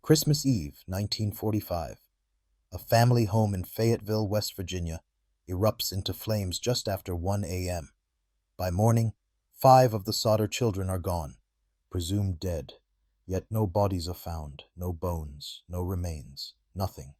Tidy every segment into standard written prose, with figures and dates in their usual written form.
Christmas Eve, 1945. A family home in Fayetteville, West Virginia, erupts into flames just after 1 a.m. By morning, 5 of the Sodder children are gone, presumed dead, yet no bodies are found, no bones, no remains, nothing.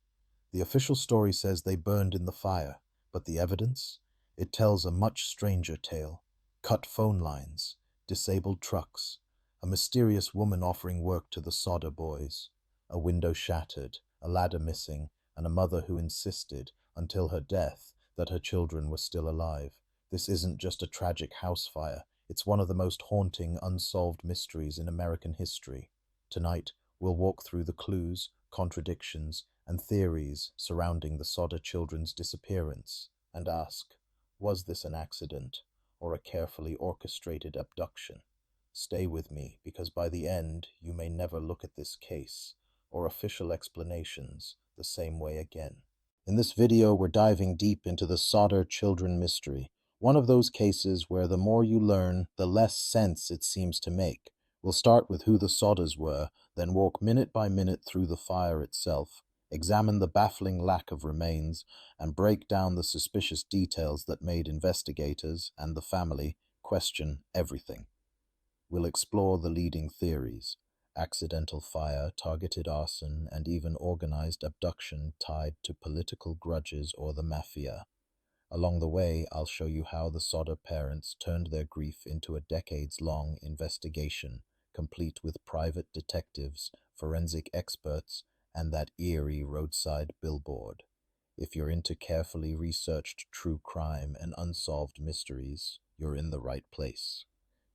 The official story says they burned in the fire, but the evidence? It tells a much stranger tale. Cut phone lines, disabled trucks, a mysterious woman offering work to the Sodder boys, a window shattered, a ladder missing, and a mother who insisted, until her death, that her children were still alive. This isn't just a tragic house fire, it's one of the most haunting, unsolved mysteries in American history. Tonight, we'll walk through the clues, contradictions, and theories surrounding the Sodder children's disappearance, and ask, was this an accident, or a carefully orchestrated abduction? Stay with me, because by the end, you may never look at this case, or official explanations, the same way again. In this video, we're diving deep into the Sodder children mystery, one of those cases where the more you learn, the less sense it seems to make. We'll start with who the Sodders were, then walk minute by minute through the fire itself, examine the baffling lack of remains, and break down the suspicious details that made investigators and the family question everything. We'll explore the leading theories: accidental fire, targeted arson, and even organized abduction tied to political grudges or the mafia. Along the way, I'll show you how the Sodder parents turned their grief into a decades-long investigation, complete with private detectives, forensic experts, and that eerie roadside billboard. If you're into carefully researched true crime and unsolved mysteries, you're in the right place.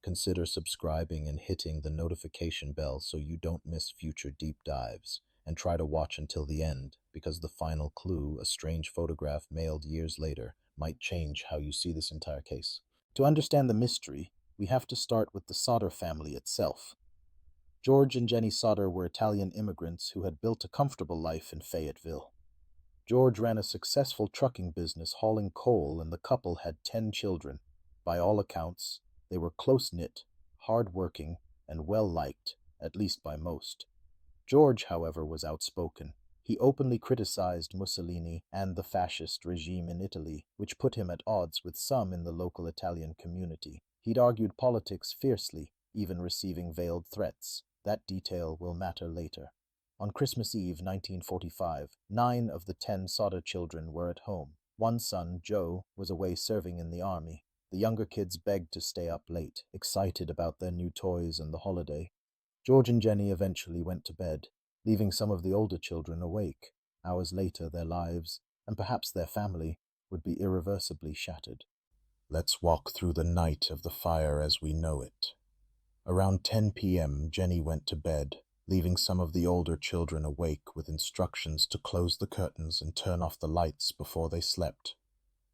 Consider subscribing and hitting the notification bell so you don't miss future deep dives, and try to watch until the end, because the final clue, a strange photograph mailed years later, might change how you see this entire case. To understand the mystery, we have to start with the Sodder family itself. George and Jenny Sodder were Italian immigrants who had built a comfortable life in Fayetteville. George ran a successful trucking business hauling coal, and the couple had 10 children. By all accounts, they were close-knit, hard-working, and well-liked, at least by most. George, however, was outspoken. He openly criticized Mussolini and the fascist regime in Italy, which put him at odds with some in the local Italian community. He'd argued politics fiercely, even receiving veiled threats. That detail will matter later. On Christmas Eve, 1945, 9 of the 10 Sodder children were at home. One son, Joe, was away serving in the army. The younger kids begged to stay up late, excited about their new toys and the holiday. George and Jenny eventually went to bed, leaving some of the older children awake. Hours later, their lives, and perhaps their family, would be irreversibly shattered. Let's walk through the night of the fire as we know it. Around 10 p.m., Jenny went to bed, leaving some of the older children awake with instructions to close the curtains and turn off the lights before they slept.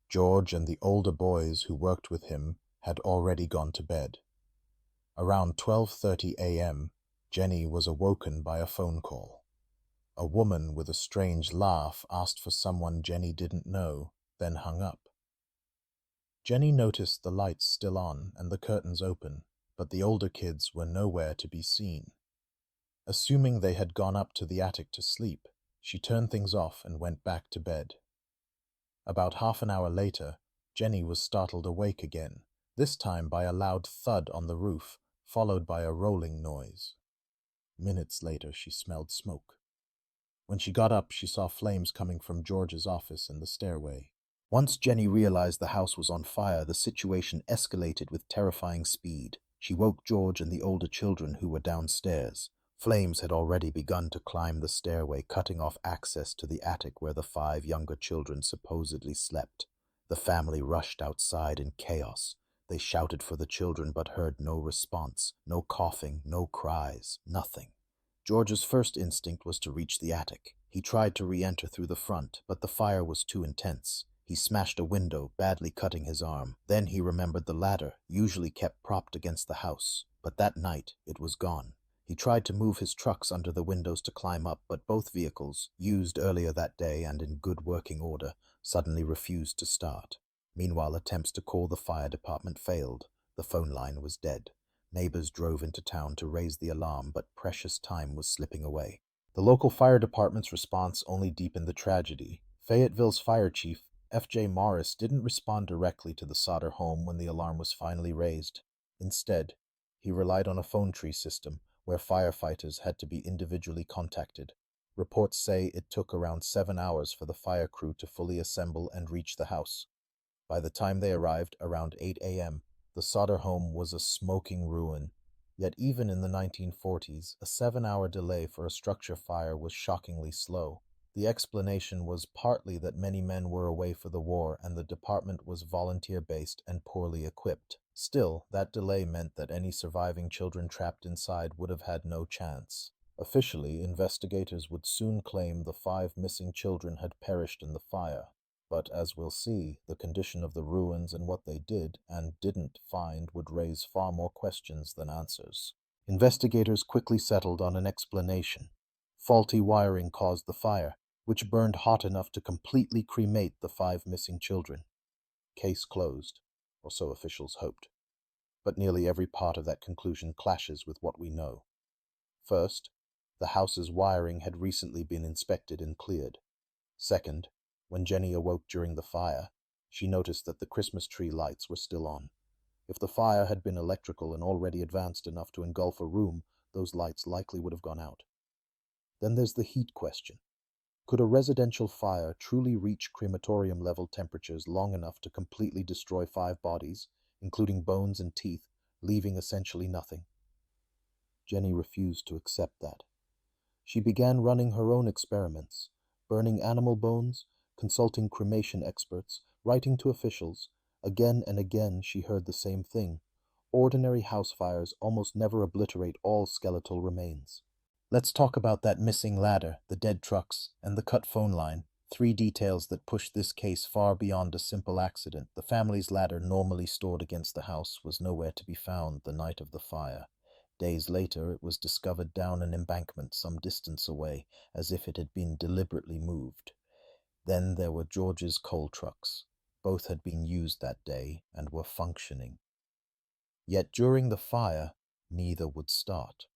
George and the older boys who worked with him had already gone to bed. Around 12:30 a.m., Jenny was awoken by a phone call. A woman with a strange laugh asked for someone Jenny didn't know, then hung up. Jenny noticed the lights still on and the curtains open, but the older kids were nowhere to be seen. Assuming they had gone up to the attic to sleep, she turned things off and went back to bed. About half an hour later, Jenny was startled awake again, this time by a loud thud on the roof, followed by a rolling noise. Minutes later, she smelled smoke. When she got up, she saw flames coming from George's office and the stairway. Once Jenny realized the house was on fire, the situation escalated with terrifying speed. She woke George and the older children who were downstairs. Flames had already begun to climb the stairway, cutting off access to the attic where the 5 younger children supposedly slept. The family rushed outside in chaos. They shouted for the children but heard no response, no coughing, no cries, nothing. George's first instinct was to reach the attic. He tried to re-enter through the front, but the fire was too intense. He smashed a window, badly cutting his arm. Then he remembered the ladder, usually kept propped against the house, but that night it was gone. He tried to move his trucks under the windows to climb up, but both vehicles, used earlier that day and in good working order, suddenly refused to start. Meanwhile, attempts to call the fire department failed. The phone line was dead. Neighbors drove into town to raise the alarm, but precious time was slipping away. The local fire department's response only deepened the tragedy. Fayetteville's fire chief, F.J. Morris, didn't respond directly to the Sodder home when the alarm was finally raised. Instead, he relied on a phone tree system where firefighters had to be individually contacted. Reports say it took around 7 hours for the fire crew to fully assemble and reach the house. By the time they arrived, around 8 a.m., the Sodder home was a smoking ruin. Yet even in the 1940s, a 7-hour delay for a structure fire was shockingly slow. The explanation was partly that many men were away for the war and the department was volunteer-based and poorly equipped. Still, that delay meant that any surviving children trapped inside would have had no chance. Officially, investigators would soon claim the 5 missing children had perished in the fire. But as we'll see, the condition of the ruins and what they did and didn't find would raise far more questions than answers. Investigators quickly settled on an explanation. Faulty wiring caused the fire, which burned hot enough to completely cremate the 5 missing children. Case closed, or so officials hoped. But nearly every part of that conclusion clashes with what we know. First, the house's wiring had recently been inspected and cleared. Second, when Jenny awoke during the fire, she noticed that the Christmas tree lights were still on. If the fire had been electrical and already advanced enough to engulf a room, those lights likely would have gone out. Then there's the heat question. Could a residential fire truly reach crematorium-level temperatures long enough to completely destroy 5 bodies, including bones and teeth, leaving essentially nothing? Jenny refused to accept that. She began running her own experiments, burning animal bones, consulting cremation experts, writing to officials. Again and again she heard the same thing. Ordinary house fires almost never obliterate all skeletal remains. Let's talk about that missing ladder, the dead trucks, and the cut phone line. 3 details that push this case far beyond a simple accident. The family's ladder, normally stored against the house, was nowhere to be found the night of the fire. Days later, it was discovered down an embankment some distance away, as if it had been deliberately moved. Then there were George's coal trucks. Both had been used that day and were functioning. Yet during the fire, neither would start.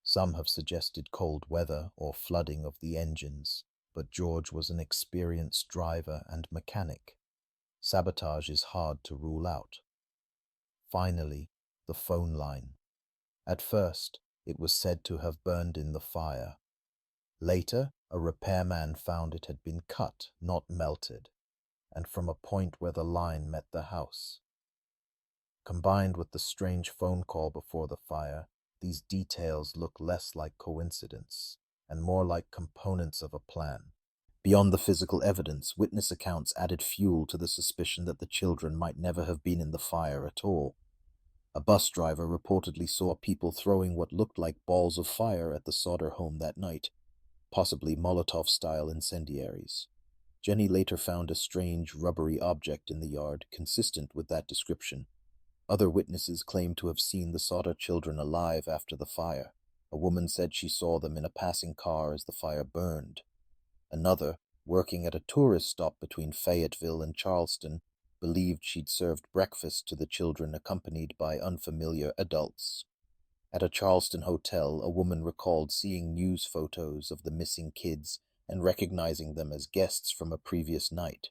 Some have suggested cold weather or flooding of the engines, but George was an experienced driver and mechanic. Sabotage is hard to rule out. Finally, the phone line. At first, it was said to have burned in the fire. Later, a repairman found it had been cut, not melted, and from a point where the line met the house. Combined with the strange phone call before the fire, these details look less like coincidence and more like components of a plan. Beyond the physical evidence, witness accounts added fuel to the suspicion that the children might never have been in the fire at all. A bus driver reportedly saw people throwing what looked like balls of fire at the Sodder home that night, possibly Molotov-style incendiaries. Jenny later found a strange, rubbery object in the yard, consistent with that description. Other witnesses claimed to have seen the Sodder children alive after the fire. A woman said she saw them in a passing car as the fire burned. Another, working at a tourist stop between Fayetteville and Charleston, believed she'd served breakfast to the children accompanied by unfamiliar adults. At a Charleston hotel, a woman recalled seeing news photos of the missing kids and recognizing them as guests from a previous night.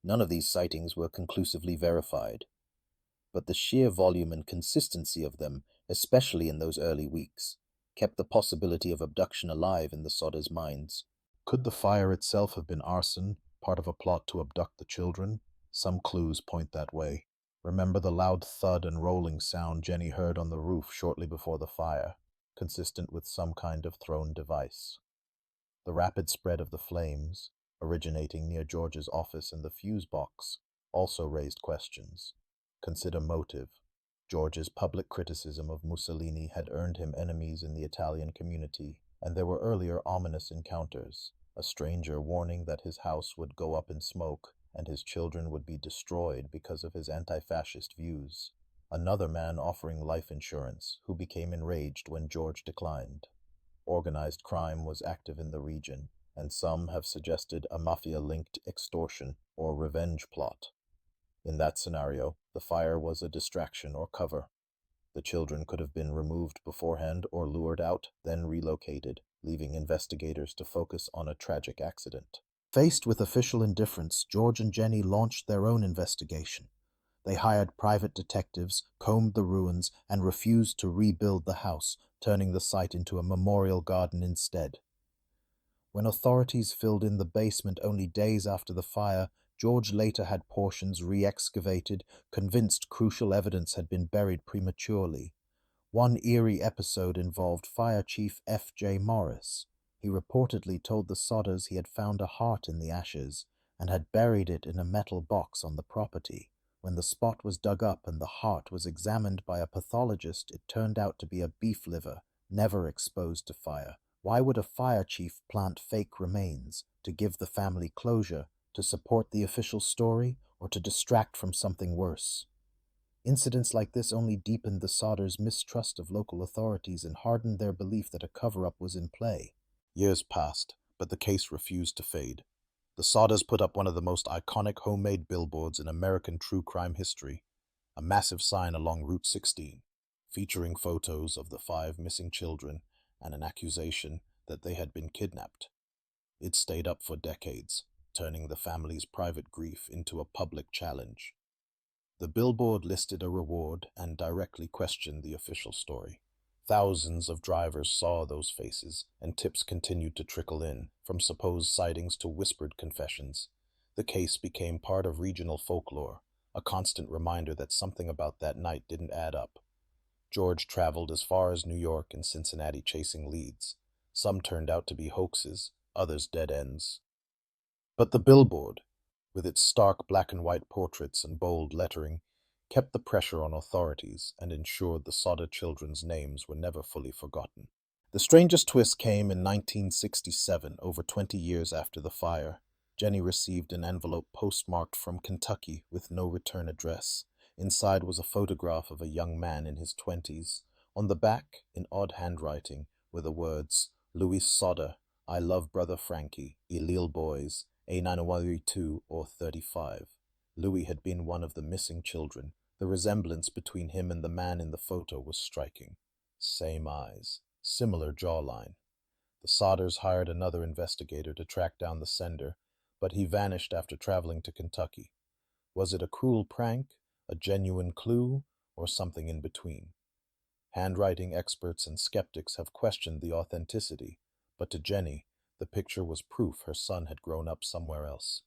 None of these sightings were conclusively verified, but the sheer volume and consistency of them, especially in those early weeks, kept the possibility of abduction alive in the Sodders' minds. Could the fire itself have been arson, part of a plot to abduct the children? Some clues point that way. Remember the loud thud and rolling sound Jenny heard on the roof shortly before the fire, consistent with some kind of thrown device. The rapid spread of the flames, originating near George's office and the fuse box, also raised questions. Consider motive. George's public criticism of Mussolini had earned him enemies in the Italian community, and there were earlier ominous encounters, a stranger warning that his house would go up in smoke and his children would be destroyed because of his anti-fascist views. Another man offering life insurance, who became enraged when George declined. Organized crime was active in the region, and some have suggested a mafia-linked extortion or revenge plot. In that scenario, the fire was a distraction or cover. The children could have been removed beforehand or lured out, then relocated, leaving investigators to focus on a tragic accident. Faced with official indifference, George and Jenny launched their own investigation. They hired private detectives, combed the ruins, and refused to rebuild the house, turning the site into a memorial garden instead. When authorities filled in the basement only days after the fire, George later had portions re-excavated, convinced crucial evidence had been buried prematurely. One eerie episode involved Fire Chief F.J. Morris. He reportedly told the Sodders he had found a heart in the ashes and had buried it in a metal box on the property. When the spot was dug up and the heart was examined by a pathologist, it turned out to be a beef liver, never exposed to fire. Why would a fire chief plant fake remains? To give the family closure, to support the official story, or to distract from something worse? Incidents like this only deepened the Sodders' mistrust of local authorities and hardened their belief that a cover-up was in play. Years passed, but the case refused to fade. The Sodders put up one of the most iconic homemade billboards in American true crime history, a massive sign along Route 16, featuring photos of the 5 missing children and an accusation that they had been kidnapped. It stayed up for decades, turning the family's private grief into a public challenge. The billboard listed a reward and directly questioned the official story. Thousands of drivers saw those faces, and tips continued to trickle in, from supposed sightings to whispered confessions. The case became part of regional folklore, a constant reminder that something about that night didn't add up. George traveled as far as New York and Cincinnati chasing leads. Some turned out to be hoaxes, others dead ends. But the billboard, with its stark black and white portraits and bold lettering, kept the pressure on authorities and ensured the Sodder children's names were never fully forgotten. The strangest twist came in 1967, over 20 years after the fire. Jenny received an envelope postmarked from Kentucky with no return address. Inside was a photograph of a young man in his 20s. On the back, in odd handwriting, were the words, "Louis Sodder, I love brother Frankie, Elil boys, A902 or 35. Louis had been one of the missing children. The resemblance between him and the man in the photo was striking. Same eyes, similar jawline. The Sodders hired another investigator to track down the sender, but he vanished after traveling to Kentucky. Was it a cruel prank, a genuine clue, or something in between? Handwriting experts and skeptics have questioned the authenticity, but to Jenny, the picture was proof her son had grown up somewhere else.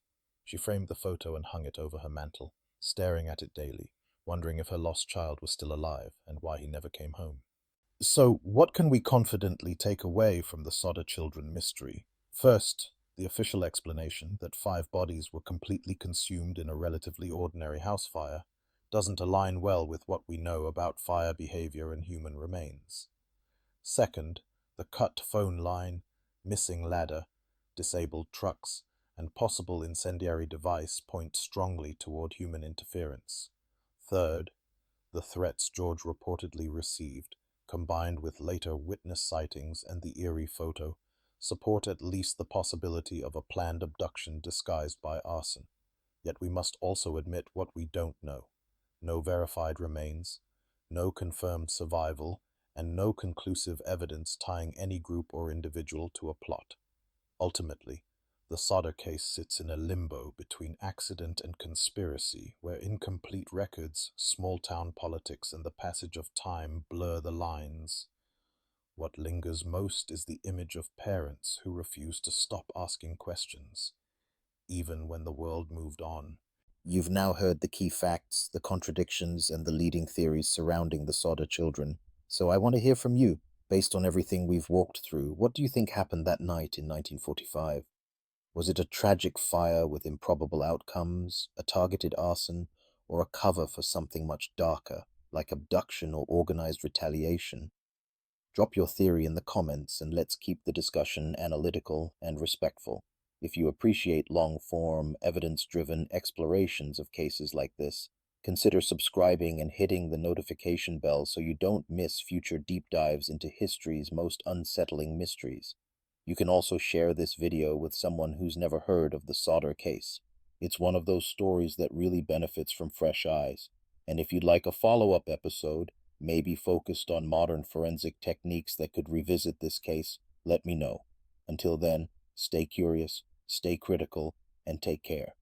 She framed the photo and hung it over her mantel, staring at it daily, wondering if her lost child was still alive and why he never came home. So, what can we confidently take away from the Sodder children mystery? First, the official explanation that 5 bodies were completely consumed in a relatively ordinary house fire doesn't align well with what we know about fire behavior and human remains. Second, the cut phone line, missing ladder, disabled trucks, and possible incendiary device point strongly toward human interference. Third, the threats George reportedly received, combined with later witness sightings and the eerie photo, support at least the possibility of a planned abduction disguised by arson. Yet we must also admit what we don't know. No verified remains, no confirmed survival, and no conclusive evidence tying any group or individual to a plot. Ultimately, the Sodder case sits in a limbo between accident and conspiracy, where incomplete records, small-town politics, and the passage of time blur the lines. What lingers most is the image of parents who refuse to stop asking questions, even when the world moved on. You've now heard the key facts, the contradictions, and the leading theories surrounding the Sodder children. So I want to hear from you. Based on everything we've walked through, what do you think happened that night in 1945? Was it a tragic fire with improbable outcomes, a targeted arson, or a cover for something much darker, like abduction or organized retaliation? Drop your theory in the comments and let's keep the discussion analytical and respectful. If you appreciate long-form, evidence-driven explorations of cases like this, consider subscribing and hitting the notification bell so you don't miss future deep dives into history's most unsettling mysteries. You can also share this video with someone who's never heard of the Sodder case. It's one of those stories that really benefits from fresh eyes. And if you'd like a follow-up episode, maybe focused on modern forensic techniques that could revisit this case, let me know. Until then, stay curious, stay critical, and take care.